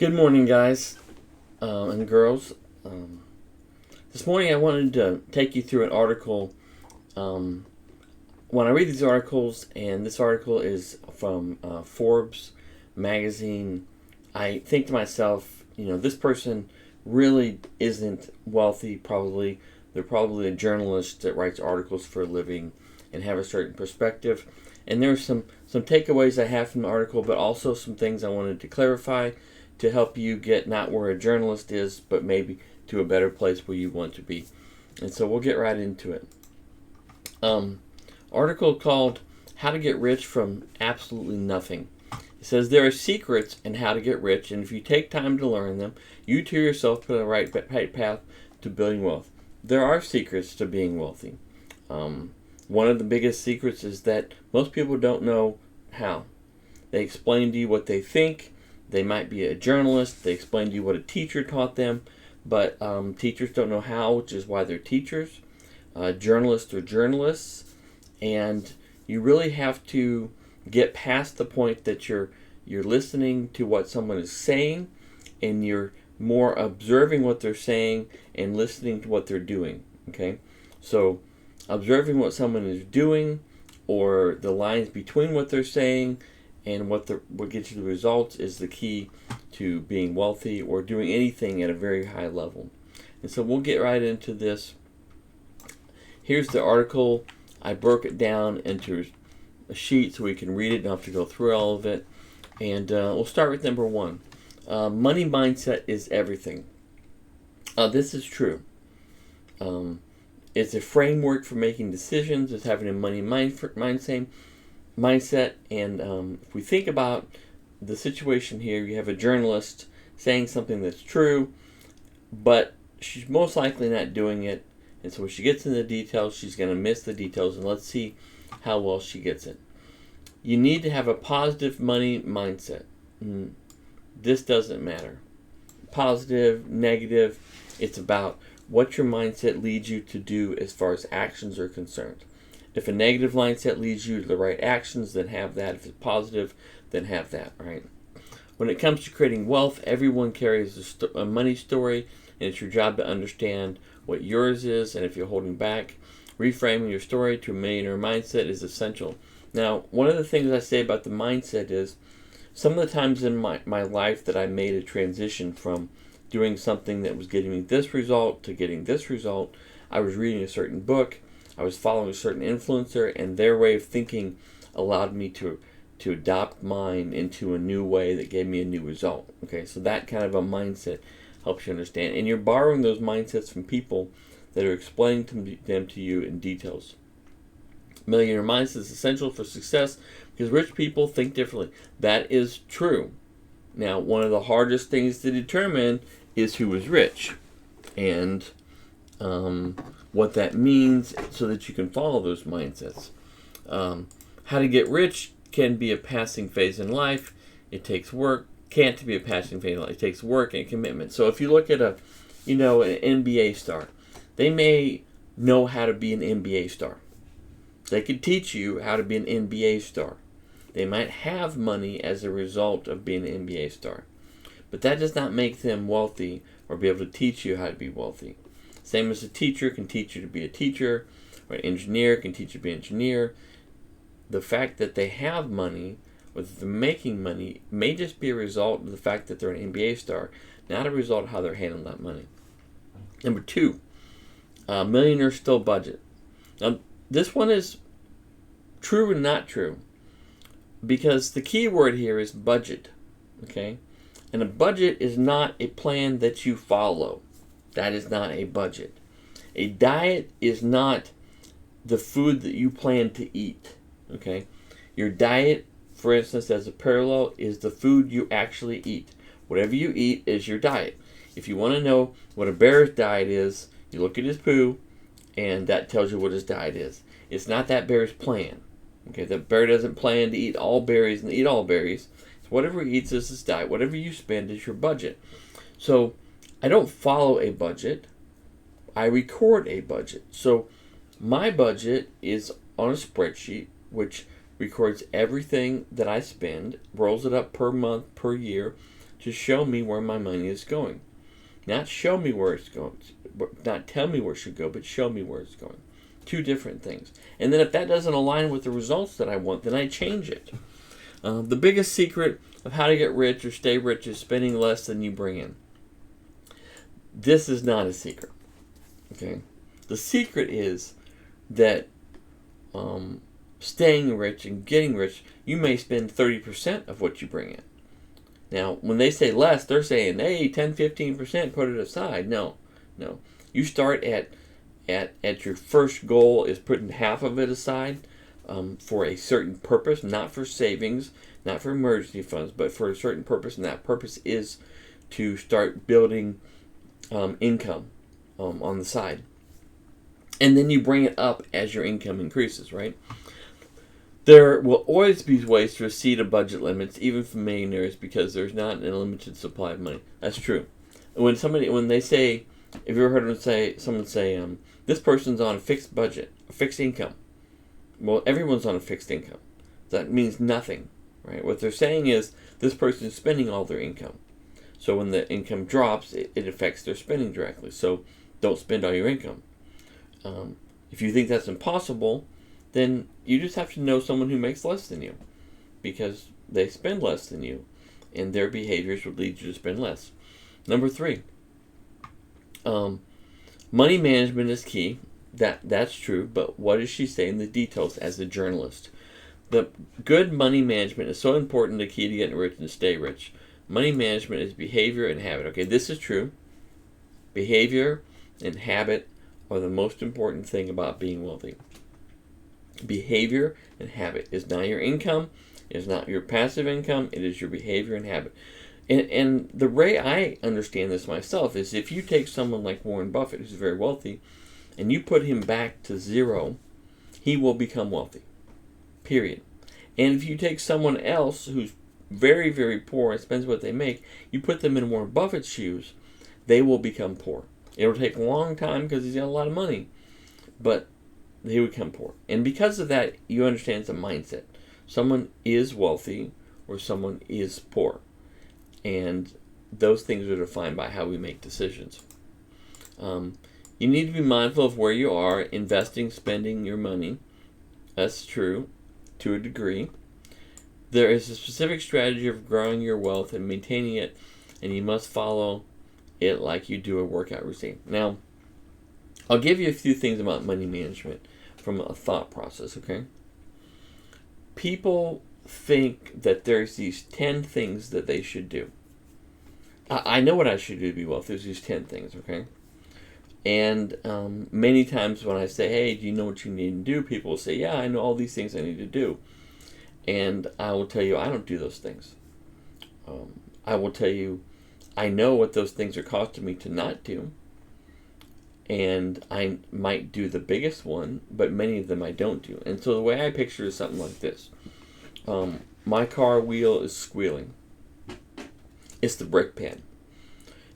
Good morning, guys and girls. This morning I wanted to take you through an article. When I read these articles, and this article is from Forbes magazine, I think to myself, this person really isn't wealthy, probably. They're probably a journalist that writes articles for a living and have a certain perspective. And there's some takeaways I have from the article, but also some things I wanted to clarify to help you get not where a journalist is, but maybe to a better place where you want to be. And so we'll get right into it. Article called How to Get Rich from Absolutely Nothing. It says there are secrets in how to get rich, and if you take time to learn them, you to yourself put on the right path to building wealth. There are secrets to being wealthy. One of the biggest secrets is that most people don't know how. They explain to you what they think. They might be a journalist. They explain to you what a teacher taught them, but teachers don't know how, which is why they're teachers. Journalists are journalists, and you really have to get past the point that you're listening to what someone is saying, and you're more observing what they're saying and listening to what they're doing. Okay, so observing what someone is doing, or the lines between what they're saying and what gets you the results, is the key to being wealthy or doing anything at a very high level. And so we'll get right into this. Here's the article. I broke it down into a sheet so we can read it. Don't have to go through all of it. And we'll start with number one. Money mindset is everything. This is true. It's a framework for making decisions. It's having a money mindset. And if we think about the situation here, you have a journalist saying something that's true, but she's most likely not doing it. And so when she gets in the details, she's going to miss the details. And let's see how well she gets it. You need to have a positive money mindset. This doesn't matter. Positive, negative, it's about what your mindset leads you to do as far as actions are concerned. If a negative mindset leads you to the right actions, then have that. If it's positive, then have that, right? When it comes to creating wealth, everyone carries a money story, and it's your job to understand what yours is, and if you're holding back, reframing your story to a millionaire mindset is essential. Now, one of the things I say about the mindset is, some of the times in my life that I made a transition from doing something that was getting me this result to getting this result, I was reading a certain book, I was following a certain influencer, and their way of thinking allowed me to adopt mine into a new way that gave me a new result. Okay, so that kind of a mindset helps you understand. And you're borrowing those mindsets from people that are explaining them to you in details. Millionaire mindset is essential for success because rich people think differently. That is true. Now, one of the hardest things to determine is who is rich, and what that means so that you can follow those mindsets. How to get rich can be a passing phase in life. It takes work. Can't be a passing phase in life. It takes work and commitment. So if you look at an NBA star, they may know how to be an NBA star. They could teach you how to be an NBA star. They might have money as a result of being an NBA star. But that does not make them wealthy or be able to teach you how to be wealthy. Same as a teacher can teach you to be a teacher, or an engineer can teach you to be an engineer. The fact that they have money, or that they're making money, may just be a result of the fact that they're an NBA star, not a result of how they're handling that money. Number two, millionaires still budget. Now, this one is true and not true, because the key word here is budget. Okay? And a budget is not a plan that you follow. That is not a budget. A diet is not the food that you plan to eat. Okay? Your diet, for instance, as a parallel, is the food you actually eat. Whatever you eat is your diet. If you want to know what a bear's diet is, you look at his poo, and that tells you what his diet is. It's not that bear's plan. Okay, the bear doesn't plan to eat all berries and eat all berries. So whatever he eats is his diet. Whatever you spend is your budget. So I don't follow a budget. I record a budget. So my budget is on a spreadsheet, which records everything that I spend, rolls it up per month, per year, to show me where my money is going. Not show me where it's going, not tell me where it should go, but show me where it's going. Two different things. And then if that doesn't align with the results that I want, then I change it. The biggest secret of how to get rich or stay rich is spending less than you bring in. This is not a secret. Okay? The secret is that staying rich and getting rich, you may spend 30% of what you bring in. Now, when they say less, they're saying, hey, 10, 15%, put it aside. No. You start at your first goal is putting half of it aside for a certain purpose, not for savings, not for emergency funds, but for a certain purpose, and that purpose is to start building income on the side. And then you bring it up as your income increases, right? There will always be ways to exceed a budget limits, even for millionaires, because there's not an unlimited supply of money. That's true. When they say, have you ever heard someone say, this person's on a fixed budget, a fixed income? Well, everyone's on a fixed income. That means nothing, right? What they're saying is this person is spending all their income. So when the income drops, it affects their spending directly. So don't spend all your income. If you think that's impossible, then you just have to know someone who makes less than you, because they spend less than you, and their behaviors would lead you to spend less. Number 3, money management is key. That's true, but what does she say in the details as a journalist? The good money management is so important, the key to getting rich and stay rich. Money management is behavior and habit. Okay, this is true. Behavior and habit are the most important thing about being wealthy. Behavior and habit is not your income, it is not your passive income, it is your behavior and habit. And the way I understand this myself is if you take someone like Warren Buffett, who's very wealthy, and you put him back to zero, he will become wealthy. Period. And if you take someone else who's very, very poor and spends what they make, you put them in Warren Buffett's shoes, they will become poor. It'll take a long time because he's got a lot of money, but they become poor. And because of that, you understand it's a mindset. Someone is wealthy or someone is poor. And those things are defined by how we make decisions. You need to be mindful of where you are investing, spending your money. That's true to a degree. There is a specific strategy of growing your wealth and maintaining it, and you must follow it like you do a workout routine. Now, I'll give you a few things about money management from a thought process, okay? People think that there's these 10 things that they should do. I know what I should do to be wealthy. There's these 10 things, okay? And many times when I say, hey, do you know what you need to do? People will say, yeah, I know all these things I need to do. And I will tell you, I don't do those things. I will tell you, I know what those things are costing me to not do. And I might do the biggest one, but many of them I don't do. And so the way I picture is something like this. My car wheel is squealing. It's the brake pad.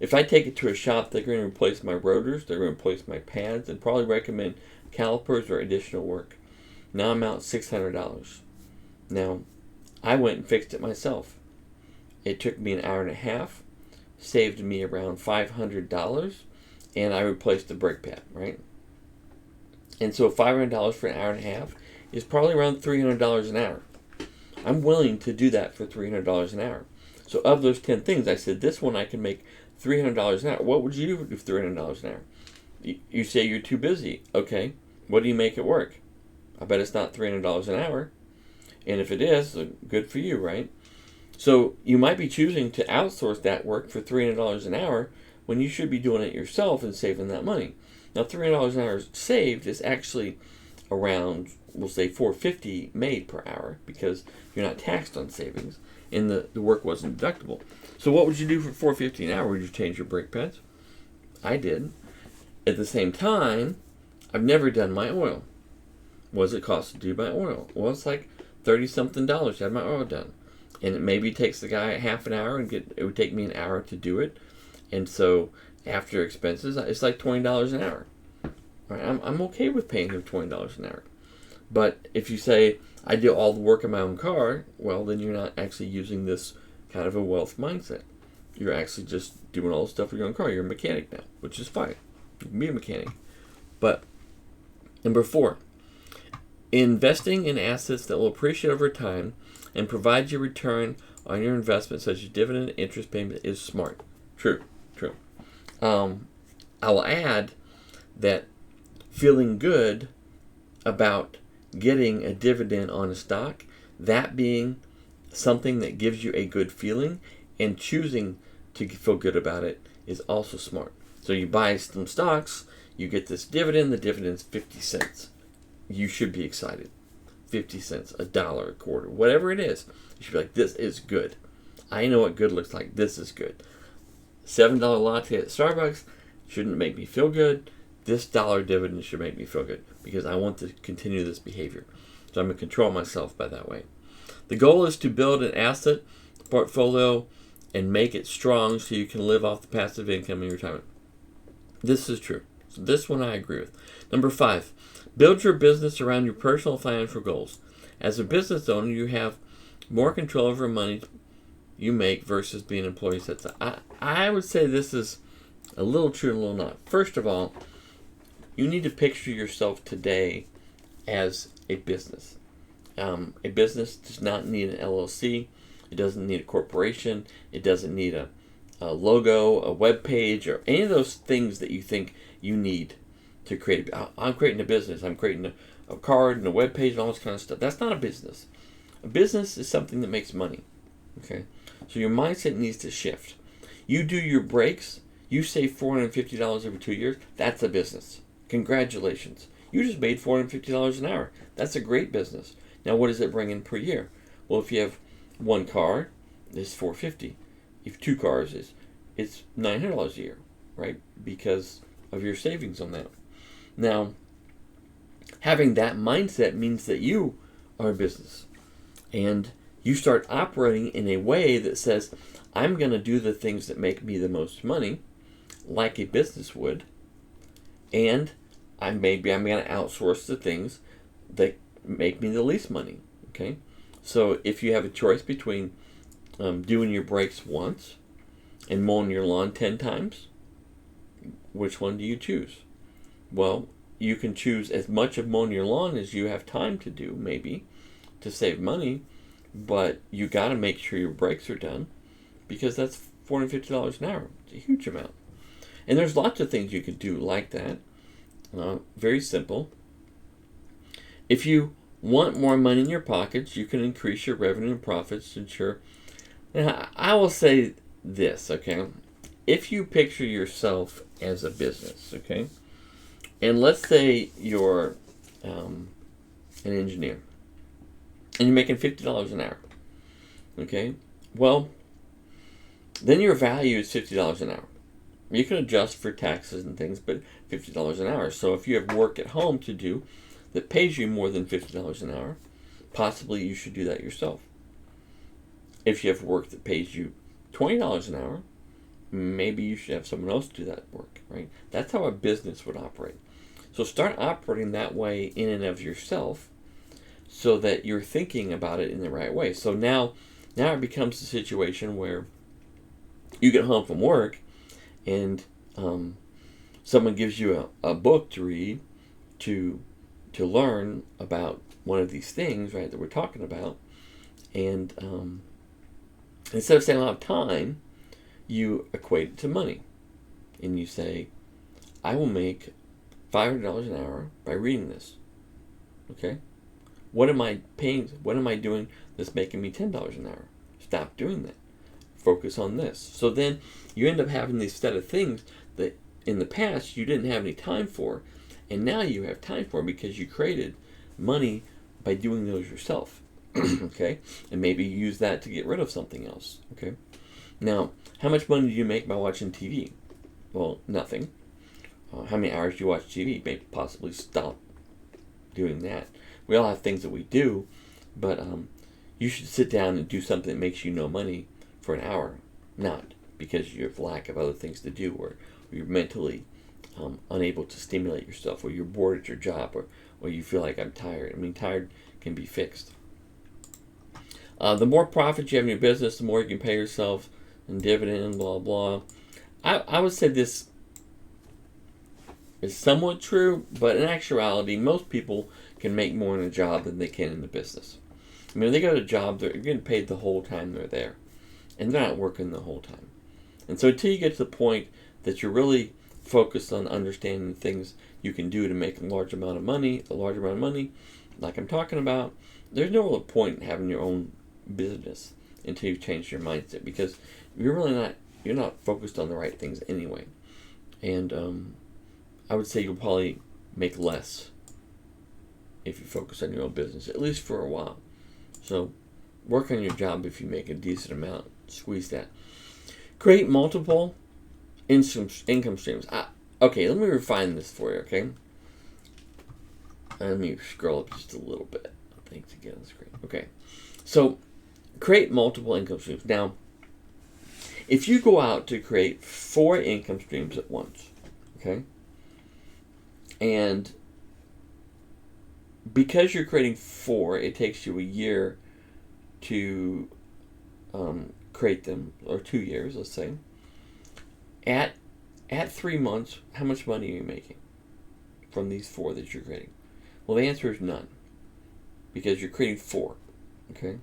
If I take it to a shop, they're going to replace my rotors, they're going to replace my pads, and probably recommend calipers or additional work. Now I'm out $600. Now, I went and fixed it myself. It took me an hour and a half, saved me around $500, and I replaced the brake pad, right? And so $500 for an hour and a half is probably around $300 an hour. I'm willing to do that for $300 an hour. So of those 10 things, I said, this one I can make $300 an hour. What would you do for $300 an hour? You say you're too busy. Okay, what do you make it work? I bet it's not $300 an hour. And if it is, good for you, right? So you might be choosing to outsource that work for $300 an hour when you should be doing it yourself and saving that money. Now, $300 an hour saved is actually around, we'll say, $450 made per hour because you're not taxed on savings and the work wasn't deductible. So what would you do for $450 an hour? Would you change your brake pads? I did. At the same time, I've never done my oil. What does it cost to do my oil? Well, it's like $30-something to have my oil done. And it maybe takes the guy half an hour, and it would take me an hour to do it. And so after expenses, it's like $20 an hour. Right? I'm okay with paying him $20 an hour. But if you say, I do all the work in my own car, well, then you're not actually using this kind of a wealth mindset. You're actually just doing all the stuff with your own car. You're a mechanic now, which is fine. You can be a mechanic. But number 4, investing in assets that will appreciate over time and provide you return on your investment, such as dividend and interest payment, is smart. True. I will add that feeling good about getting a dividend on a stock, that being something that gives you a good feeling, and choosing to feel good about it is also smart. So you buy some stocks, you get this dividend, the dividend's 50 cents. You should be excited. 50 cents, $1, a quarter, whatever it is. You should be like, this is good. I know what good looks like. This is good. $7 latte at Starbucks shouldn't make me feel good. This dollar dividend should make me feel good because I want to continue this behavior. So I'm going to control myself by that way. The goal is to build an asset portfolio and make it strong so you can live off the passive income in retirement. This is true. So this one I agree with. Number 5, build your business around your personal financial goals. As a business owner, you have more control over money you make versus being an employee. I would say this is a little true and a little not. First of all, you need to picture yourself today as a business. A business does not need an LLC. It doesn't need a corporation. It doesn't need a logo, a web page, or any of those things that you think you need to create. I'm creating a business. I'm creating a card and a web page and all this kind of stuff. That's not a business. A business is something that makes money. Okay, so your mindset needs to shift. You do your breaks. You save $450 every 2 years. That's a business. Congratulations. You just made $450 an hour. That's a great business. Now, what does it bring in per year? Well, if you have one car, it's $450. If you have 2 cars, it's $900 a year, right? Because of your savings on that. Now, having that mindset means that you are a business. And you start operating in a way that says, I'm going to do the things that make me the most money, like a business would, and I'm going to outsource the things that make me the least money. Okay, so if you have a choice between doing your breaks once and mowing your lawn 10 times, which one do you choose? Well, you can choose as much of mowing your lawn as you have time to do, maybe, to save money, but you got to make sure your breaks are done because that's $450 an hour. It's a huge amount. And there's lots of things you could do like that. Very simple. If you want more money in your pockets, you can increase your revenue and profits to ensure. Now, I will say this, okay? If you picture yourself as a business, okay? And let's say you're an engineer and you're making $50 an hour, okay? Well, then your value is $50 an hour. You can adjust for taxes and things, but $50 an hour. So if you have work at home to do that pays you more than $50 an hour, possibly you should do that yourself. If you have work that pays you $20 an hour, maybe you should have someone else do that work, right? That's how a business would operate. So start operating that way in and of yourself so that you're thinking about it in the right way. So now it becomes a situation where you get home from work and someone gives you a book to read to learn about one of these things, right, that we're talking about. And instead of saying I don't have time, you equate it to money. And you say, I will make $500 an hour by reading this. Okay? What am I paying? What am I doing that's making me $10 an hour? Stop doing that. Focus on this. So then you end up having these set of things that in the past you didn't have any time for, and now you have time for because you created money by doing those yourself. Okay? And maybe you use that to get rid of something else. Okay? Now, how much money do you make by watching TV? Well, nothing. How many hours do you watch TV? Maybe possibly stop doing that. We all have things that we do, but you should sit down and do something that makes you no money for an hour, not because you have lack of other things to do, or you're mentally unable to stimulate yourself, or you're bored at your job, or you feel like I'm tired. I mean, tired can be fixed. The more profit you have in your business, the more you can pay yourself and dividend, blah, blah. I would say this is somewhat true, but in actuality, most people can make more in a job than they can in the business. I mean, when they go to a job, they're getting paid the whole time they're there, and they're not working the whole time. And so until you get to the point that you're really focused on understanding the things you can do to make a large amount of money, like I'm talking about, there's no real point in having your own business until you've changed your mindset, because you're not focused on the right things anyway. And I would say you'll probably make less if you focus on your own business, at least for a while. So work on your job if you make a decent amount. Squeeze that. Create multiple income streams. Okay, let me refine this for you, okay? Let me scroll up just a little bit. Thanks again on the screen. Okay, so create multiple income streams. Now, if you go out to create 4 income streams at once, okay, and because you're creating 4, it takes you a year to create them, or 2 years, let's say. At 3 months, how much money are you making from these 4 that you're creating? Well, the answer is none, because you're creating 4, okay?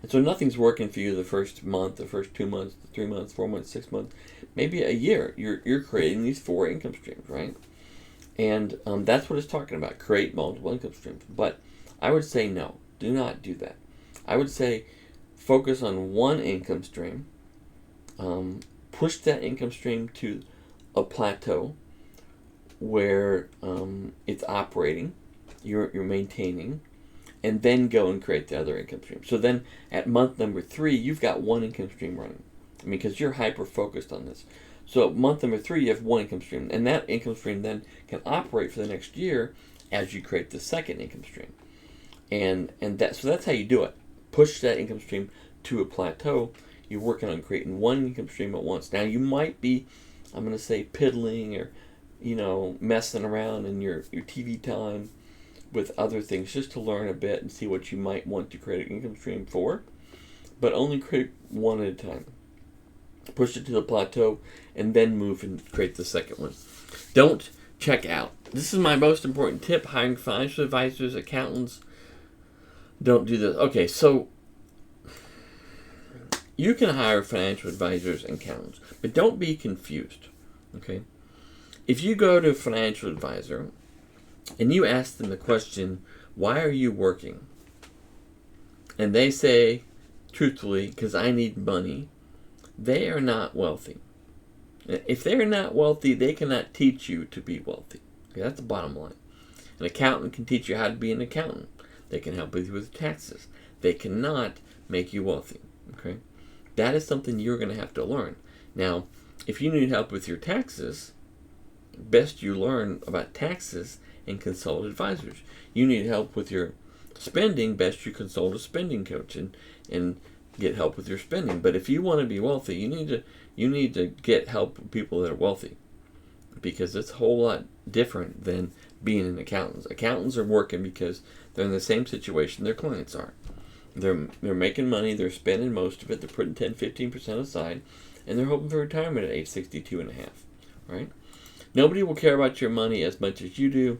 And so nothing's working for you the first month, the first 2 months, 3 months, 4 months, 6 months, maybe a year. You're creating these 4 income streams, right? And that's what it's talking about, create multiple income streams. But I would say no, do not do that. I would say focus on one income stream, push that income stream to a plateau where it's operating, you're maintaining, and then go and create the other income stream. So then at month number 3, you've got one income stream running. I mean, because you're hyper-focused on this. So month number 3, you have one income stream, and that income stream then can operate for the next year as you create the second income stream. And so that's how you do it. Push that income stream to a plateau. You're working on creating one income stream at once. Now you might be, I'm going to say, piddling or, messing around in your TV time with other things just to learn a bit and see what you might want to create an income stream for, but only create one at a time. Push it to the plateau and then move and create the second one. Don't check out. This is my most important tip. Hiring financial advisors, accountants, don't do this. Okay, so you can hire financial advisors and accountants, but don't be confused, okay? If you go to a financial advisor and you ask them the question, why are you working? And they say, truthfully, because I need money, they are not wealthy. If they're not wealthy, they cannot teach you to be wealthy. Okay, that's the bottom line. An accountant can teach you how to be an accountant. They can help you with taxes. They cannot make you wealthy. Okay, that is something you're going to have to learn. Now, if you need help with your taxes, best you learn about taxes and consult advisors. You need help with your spending, best you consult a spending coach and get help with your spending. But if you want to be wealthy, you need to get help with people that are wealthy, because it's a whole lot different than being an accountant. Accountants are working because they're in the same situation their clients are. They're making money, they're spending most of it, they're putting 10-15% aside, and they're hoping for retirement at age 62 and a half, right? Nobody will care about your money as much as you do.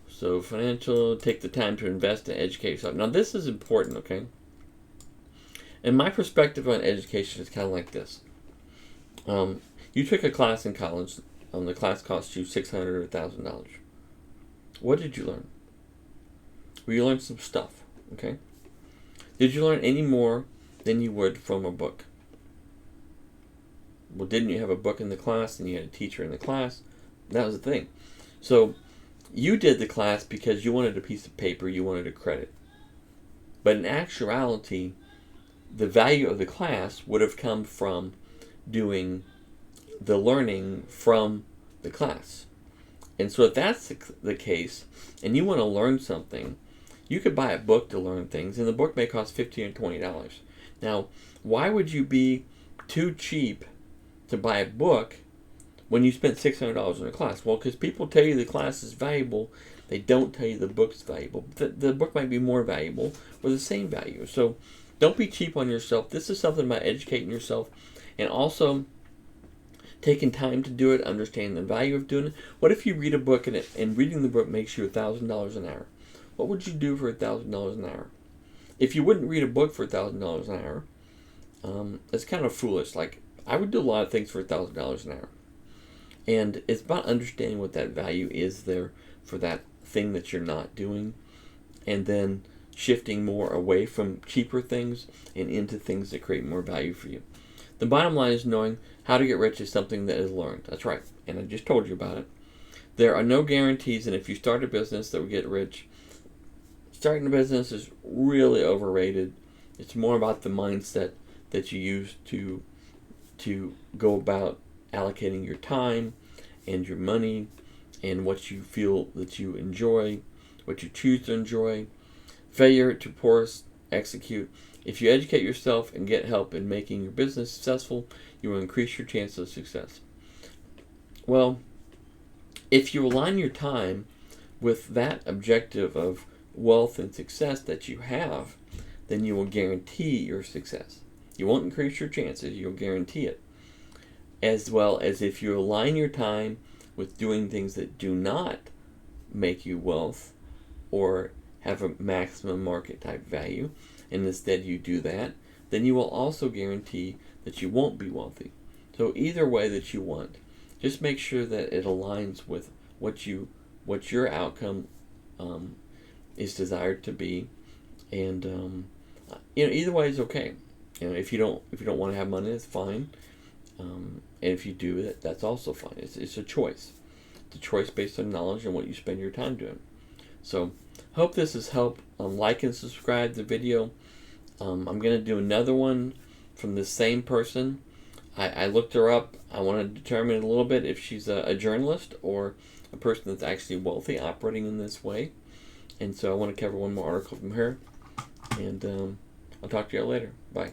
So financial, take the time to invest and educate yourself. Now this is important, okay? And my perspective on education is kind of like this. You took a class in college, the class cost you $600 or $1,000. What did you learn? Well, you learned some stuff, okay? Did you learn any more than you would from a book? Well, didn't you have a book in the class and you had a teacher in the class? That was the thing. So you did the class because you wanted a piece of paper, you wanted a credit. But in actuality, the value of the class would have come from doing the learning from the class. And so if that's the case, and you want to learn something, you could buy a book to learn things, and the book may cost $15 or $20. Now, why would you be too cheap to buy a book when you spent $600 on a class? Well, because people tell you the class is valuable, they don't tell you the book's valuable. The book might be more valuable or the same value. So Don't be cheap on yourself. This is something about educating yourself and also taking time to do it, understanding the value of doing it. What if you read a book and reading the book makes you $1,000 an hour? What would you do for $1,000 an hour? If you wouldn't read a book for $1,000 an hour, it's kind of foolish. Like, I would do a lot of things for $1,000 an hour. And it's about understanding what that value is there for that thing that you're not doing, and then shifting more away from cheaper things and into things that create more value for you. The bottom line is knowing how to get rich is something that is learned. That's right. And I just told you about it. There are no guarantees, and if you start a business that will get rich, starting a business is really overrated. It's more about the mindset that you use to go about allocating your time and your money and what you feel that you enjoy, what you choose to enjoy. Failure to force execute. If you educate yourself and get help in making your business successful, you will increase your chance of success. Well, if you align your time with that objective of wealth and success that you have, then you will guarantee your success. You won't increase your chances, you'll guarantee it. As well as if you align your time with doing things that do not make you wealth or have a maximum market type value, and instead you do that, then you will also guarantee that you won't be wealthy. So either way that you want, just make sure that it aligns with what your outcome is desired to be, and either way is okay. If you don't want to have money, that's fine. And if you do, that's also fine. It's a choice. It's a choice based on knowledge and what you spend your time doing. So, hope this has helped. Like and subscribe the video. I'm going to do another one from the same person. I looked her up. I want to determine a little bit if she's a journalist or a person that's actually wealthy operating in this way. And so I want to cover one more article from her. And I'll talk to you later. Bye.